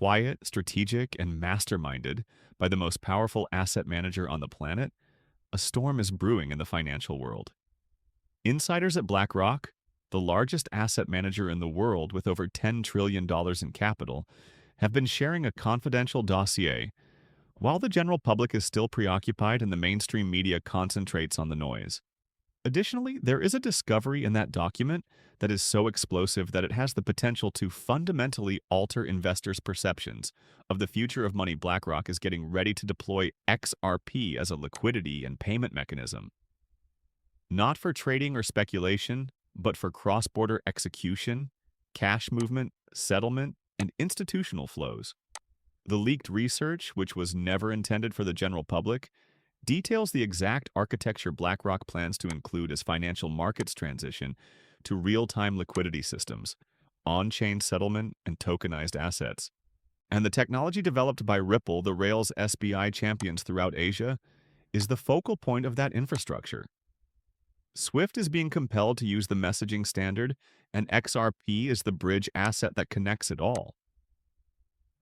Quiet, strategic, and masterminded by the most powerful asset manager on the planet, a storm is brewing in the financial world. Insiders at BlackRock, the largest asset manager in the world with over $10 trillion in capital, have been sharing a confidential dossier while the general public is still preoccupied and the mainstream media concentrates on the noise. Additionally, there is a discovery in that document that is so explosive that it has the potential to fundamentally alter investors' perceptions of the future of money. BlackRock is getting ready to deploy XRP as a liquidity and payment mechanism, not for trading or speculation, but for cross-border execution, cash movement, settlement, and institutional flows. The leaked research, which was never intended for the general public, details the exact architecture BlackRock plans to include as financial markets transition to real-time liquidity systems, on-chain settlement, and tokenized assets. And the technology developed by Ripple, the Rails SBI champions throughout Asia, is the focal point of that infrastructure. Swift is being compelled to use the messaging standard, and XRP is the bridge asset that connects it all.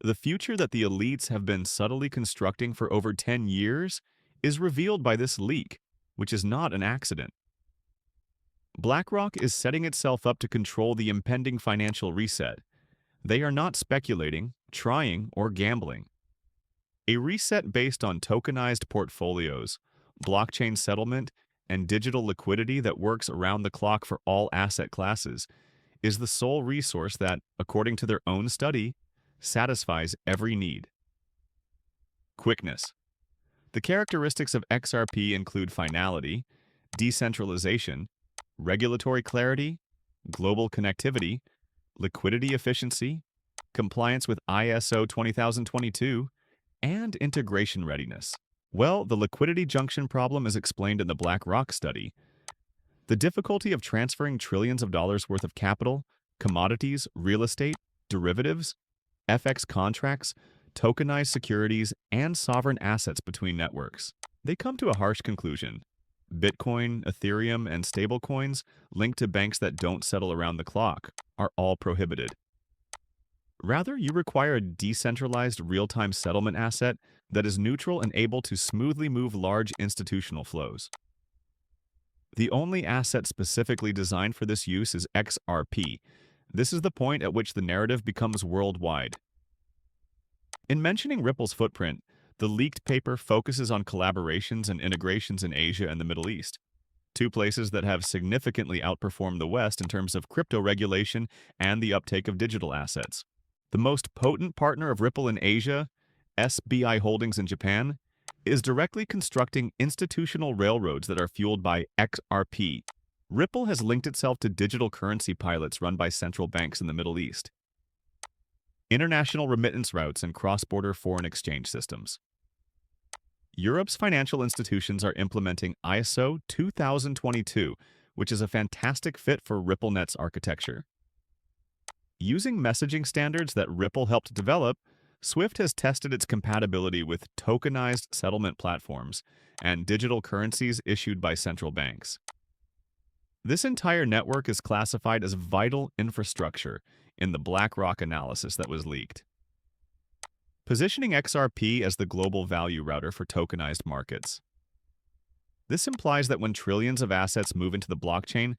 The future that the elites have been subtly constructing for over 10 years is revealed by this leak, which is not an accident. BlackRock is setting itself up to control the impending financial reset. They are not speculating, trying, or gambling. A reset based on tokenized portfolios, blockchain settlement, and digital liquidity that works around the clock for all asset classes is the sole resource that, according to their own study, satisfies every need. Quickness. The characteristics of XRP include finality, decentralization, regulatory clarity, global connectivity, liquidity efficiency, compliance with ISO 20022, and integration readiness. Well, the liquidity junction problem is explained in the BlackRock study. The difficulty of transferring trillions of dollars worth of capital, commodities, real estate, derivatives, FX contracts, tokenized securities, and sovereign assets between networks. They come to a harsh conclusion. Bitcoin, Ethereum, and stablecoins linked to banks that don't settle around the clock are all prohibited. Rather, you require a decentralized real-time settlement asset that is neutral and able to smoothly move large institutional flows. The only asset specifically designed for this use is XRP. This is the point at which the narrative becomes worldwide. In mentioning Ripple's footprint, the leaked paper focuses on collaborations and integrations in Asia and the Middle East, two places that have significantly outperformed the West in terms of crypto regulation and the uptake of digital assets. The most potent partner of Ripple in Asia, SBI Holdings in Japan, is directly constructing institutional railroads that are fueled by XRP. Ripple has linked itself to digital currency pilots run by central banks in the Middle East, international remittance routes, and cross-border foreign exchange systems. Europe's financial institutions are implementing ISO 2022, which is a fantastic fit for RippleNet's architecture. Using messaging standards that Ripple helped develop, Swift has tested its compatibility with tokenized settlement platforms and digital currencies issued by central banks. This entire network is classified as vital infrastructure in the BlackRock analysis that was leaked, positioning XRP as the global value router for tokenized markets. This implies that when trillions of assets move into the blockchain,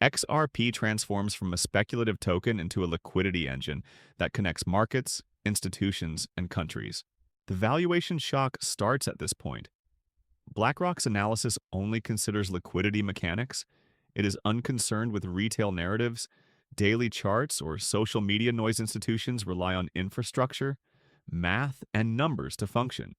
XRP transforms from a speculative token into a liquidity engine that connects markets, institutions, and countries. The valuation shock starts at this point. BlackRock's analysis only considers liquidity mechanics. It is unconcerned with retail narratives, daily charts, or social media noise. Institutions rely on infrastructure, math, and numbers to function.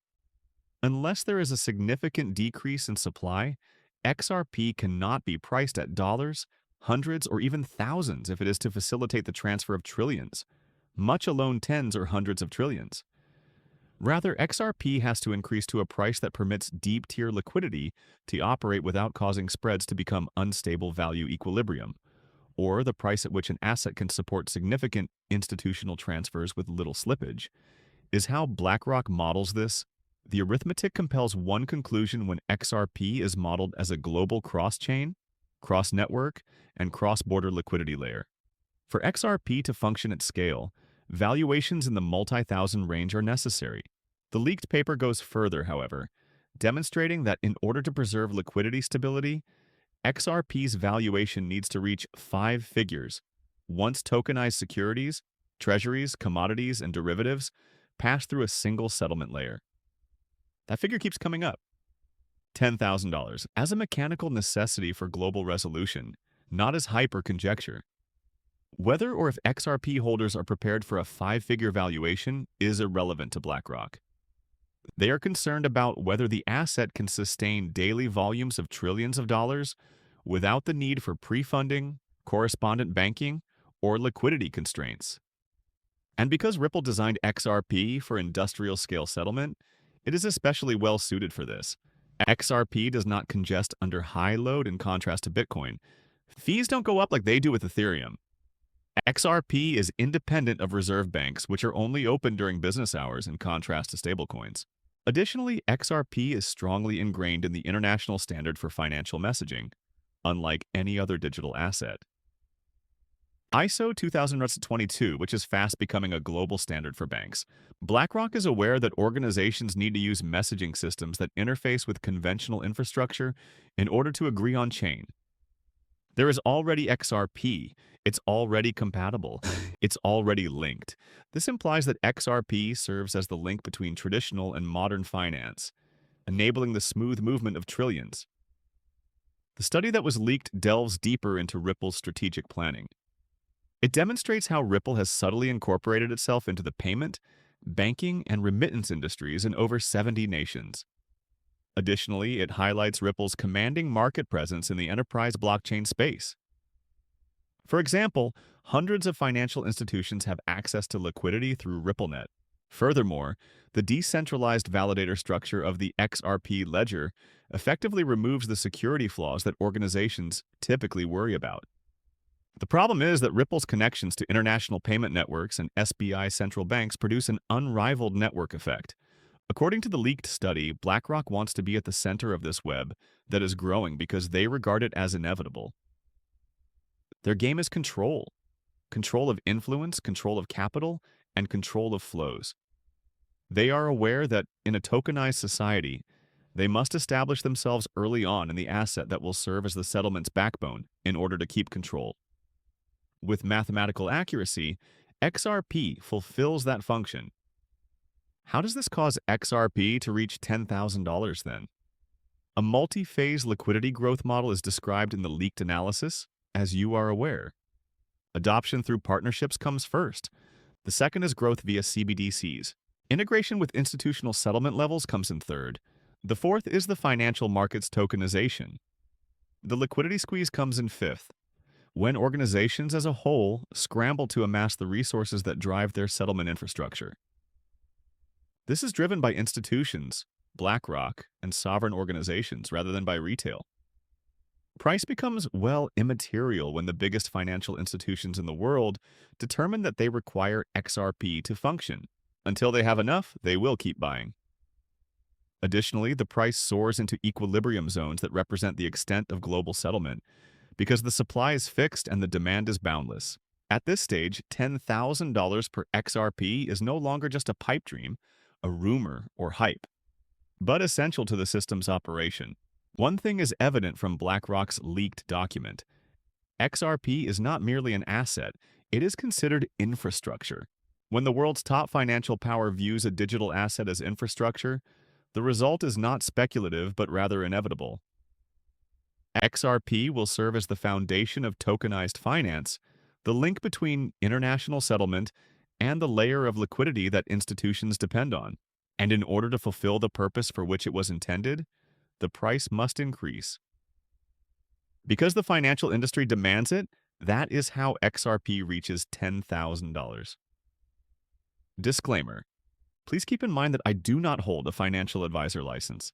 Unless there is a significant decrease in supply, XRP cannot be priced at dollars, hundreds, or even thousands if it is to facilitate the transfer of trillions, much alone tens or hundreds of trillions. Rather, XRP has to increase to a price that permits deep-tier liquidity to operate without causing spreads to become unstable value equilibrium, or the price at which an asset can support significant institutional transfers with little slippage, is how BlackRock models this. The arithmetic compels one conclusion when XRP is modeled as a global cross-chain, cross-network, and cross-border liquidity layer. For XRP to function at scale, Valuations in the multi-thousand range are necessary. The leaked paper goes further, however, demonstrating that in order to preserve liquidity stability, XRP's valuation needs to reach 5 figures once tokenized securities, treasuries, commodities, and derivatives pass through a single settlement layer. That figure keeps coming up. $10,000 as a mechanical necessity for global resolution, not as hype or conjecture. Whether or if XRP holders are prepared for a 5-figure valuation is irrelevant to BlackRock. They are concerned about whether the asset can sustain daily volumes of trillions of dollars without the need for pre-funding, correspondent banking, or liquidity constraints. And because Ripple designed XRP for industrial-scale settlement, it is especially well suited for this. XRP does not congest under high load in contrast to Bitcoin. Fees don't go up like they do with Ethereum. XRP is independent of reserve banks, which are only open during business hours in contrast to stablecoins. Additionally, XRP is strongly ingrained in the international standard for financial messaging, unlike any other digital asset. ISO 2022, which is fast becoming a global standard for banks. BlackRock is aware that organizations need to use messaging systems that interface with conventional infrastructure in order to agree on chain. There is already XRP. It's already compatible. It's already linked. This implies that XRP serves as the link between traditional and modern finance, enabling the smooth movement of trillions. The study that was leaked delves deeper into Ripple's strategic planning. It demonstrates how Ripple has subtly incorporated itself into the payment, banking, and remittance industries in over 70 nations. Additionally, it highlights Ripple's commanding market presence in the enterprise blockchain space. For example, hundreds of financial institutions have access to liquidity through RippleNet. Furthermore, the decentralized validator structure of the XRP ledger effectively removes the security flaws that organizations typically worry about. The problem is that Ripple's connections to international payment networks and SBI central banks produce an unrivaled network effect. According to the leaked study, BlackRock wants to be at the center of this web that is growing because they regard it as inevitable. Their game is control. Control of influence, control of capital, and control of flows. They are aware that in a tokenized society, they must establish themselves early on in the asset that will serve as the settlement's backbone in order to keep control. With mathematical accuracy, XRP fulfills that function. How does this cause XRP to reach $10,000 then? A multi-phase liquidity growth model is described in the leaked analysis, as you are aware. Adoption through partnerships comes first. The second is growth via CBDCs. Integration with institutional settlement levels comes in third. The fourth is the financial markets tokenization. The liquidity squeeze comes in fifth, when organizations as a whole scramble to amass the resources that drive their settlement infrastructure. This is driven by institutions, BlackRock, and sovereign organizations rather than by retail. Price becomes, well, immaterial when the biggest financial institutions in the world determine that they require XRP to function. Until they have enough, they will keep buying. Additionally, the price soars into equilibrium zones that represent the extent of global settlement, because the supply is fixed and the demand is boundless. At this stage, $10,000 per XRP is no longer just a pipe dream, a rumor, or hype, but essential to the system's operation. One thing is evident from BlackRock's leaked document. XRP is not merely an asset, it is considered infrastructure. When the world's top financial power views a digital asset as infrastructure, the result is not speculative but rather inevitable. XRP will serve as the foundation of tokenized finance, the link between international settlement and the layer of liquidity that institutions depend on. And in order to fulfill the purpose for which it was intended, the price must increase. Because the financial industry demands it, that is how XRP reaches $10,000. Disclaimer: please keep in mind that I do not hold a financial advisor license.